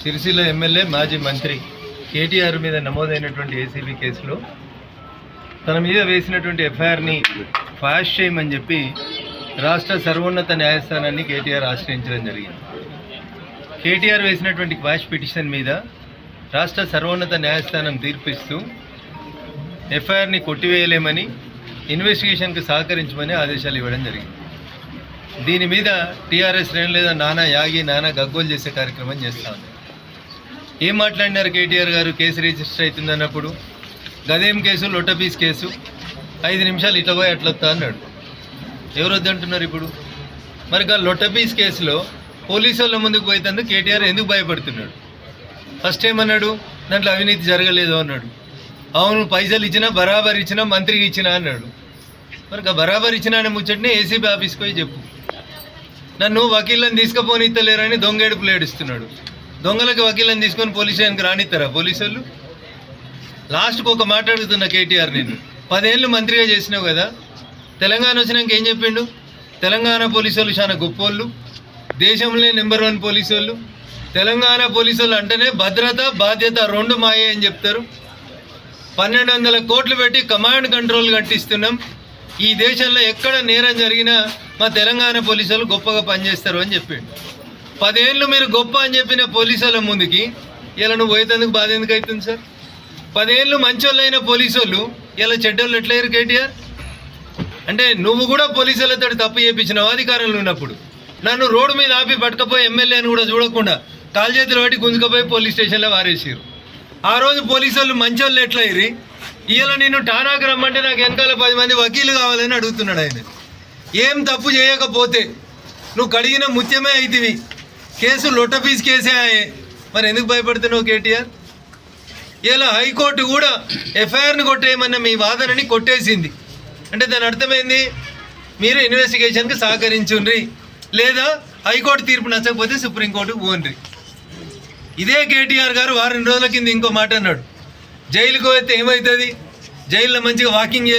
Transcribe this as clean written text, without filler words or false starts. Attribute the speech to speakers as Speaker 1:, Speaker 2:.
Speaker 1: Sircilla MLA మాజీ మంత్రి కేటీఆర్ మీద నమోదైనటువంటి ఏసీబీ కేసులో తన మీద వేసినటువంటి ఎఫ్ఐఆర్ని ఫాస్ట్ చేయమని చెప్పి రాష్ట్ర సర్వోన్నత న్యాయస్థానాన్ని కేటీఆర్ ఆశ్రయించడం జరిగింది. కేటీఆర్ వేసినటువంటి క్వాష్ పిటిషన్ మీద రాష్ట్ర సర్వోన్నత న్యాయస్థానం తీర్పిస్తూ ఎఫ్ఐఆర్ని కొట్టివేయలేమని, ఇన్వెస్టిగేషన్కి సహకరించమని ఆదేశాలు ఇవ్వడం జరిగింది. దీని మీద టీఆర్ఎస్ శ్రేణులు లేదా నానా యాగి నానా గగ్గోలు చేసే కార్యక్రమం చేస్తూ ఉంది. ఏం మాట్లాడినారు కేటీఆర్ గారు? కేసు రిజిస్టర్ అవుతుందన్నప్పుడు గదేం కేసు, లొట్టపీస్ కేసు, 5 నిమిషాలు ఇట్లా పోయి అట్లా వస్తా అన్నాడు. ఎవరు వద్దంటున్నారు ఇప్పుడు? మరి లొట్టపీస్ కేసులో పోలీసు వాళ్ళ ముందుకు పోయేందుకు కేటీఆర్ ఎందుకు భయపడుతున్నాడు? ఫస్ట్ ఏమన్నాడు? దాంట్లో అవినీతి జరగలేదు అన్నాడు. అవును, పైసలు ఇచ్చినా బరాబర్ ఇచ్చినా మంత్రికి ఇచ్చినా అన్నాడు. మరి బరాబర్ ఇచ్చినా అనే ముచ్చటనే ఏసీబీ ఆఫీస్కి పోయి చెప్పు. నన్ను వకీళ్ళని తీసుకుపోనిత్తలేరని దొంగేడుపులు ఏడుస్తున్నాడు. దొంగలకి వకీళ్ళని తీసుకొని పోలీస్ స్టేషన్కి రానిస్తారా పోలీసు వాళ్ళు? లాస్ట్కి ఒక మాట అడుగుతున్నా కేటీఆర్, నేను 10 ఏళ్ళు మంత్రిగా చేసినావు కదా, తెలంగాణ వచ్చినాక ఏం చెప్పిండు? తెలంగాణ పోలీసు వాళ్ళు చాలా గొప్పోళ్ళు, దేశంలో నెంబర్ 1 పోలీసు వాళ్ళు, తెలంగాణ పోలీసు వాళ్ళు అంటేనే భద్రత బాధ్యత 2 మాయే అని చెప్తారు. 1200 కోట్లు పెట్టి కమాండ్ కంట్రోల్ కట్టిస్తున్నాం. ఈ దేశంలో ఎక్కడ నేరం జరిగినా మా తెలంగాణ పోలీసు వాళ్ళు గొప్పగా పనిచేస్తారు అని చెప్పిండు. 10 ఏళ్ళు మీరు గొప్ప అని చెప్పిన పోలీసు వాళ్ళ ముందుకి ఇలా నువ్వు పోయేందుకు బాధ ఎందుకు అవుతుంది సార్? 10 ఏళ్ళు మంచోళ్ళు అయిన పోలీసు వాళ్ళు ఇలా చెడ్డోళ్ళు ఎట్లయ్యారు కేటీఆర్? అంటే నువ్వు కూడా పోలీసు వాళ్ళతో తప్పు చేయించినావు అధికారంలో ఉన్నప్పుడు. నన్ను రోడ్డు మీద ఆపి పట్టుకపోయి ఎమ్మెల్యే అని కూడా చూడకుండా కాలు చేతులు పట్టి గుంజుకపోయి పోలీస్ స్టేషన్లో వారేసారు. ఆ రోజు పోలీసు వాళ్ళు మంచోళ్ళు ఎట్లయ్యి ఇలా నేను ఠానాకు రమ్మంటే నాకు వెనకాల 10 మంది వకీలు కావాలని అడుగుతున్నాడు ఆయన. ఏం తప్పు చేయకపోతే నువ్వు కడిగిన ముత్యమే అయితివి, కేసు లొట్టపీస్ కేసే అయ్యే, మరి ఎందుకు భయపడుతున్నావు కేటీఆర్? ఇలా హైకోర్టు కూడా ఎఫ్ఐఆర్ని కొట్టేయమన్న మీ వాదనని కొట్టేసింది. అంటే దాని అర్థమైంది, మీరు ఇన్వెస్టిగేషన్కి సహకరించుండ్రి, లేదా హైకోర్టు తీర్పు నచ్చకపోతే సుప్రీంకోర్టుకు పోండ్రి. ఇదే కేటీఆర్ గారు వారం రోజుల కింద ఇంకో మాట అన్నాడు, జైలుకు పోతే ఏమవుతుంది, జైల్లో మంచిగా వాకింగ్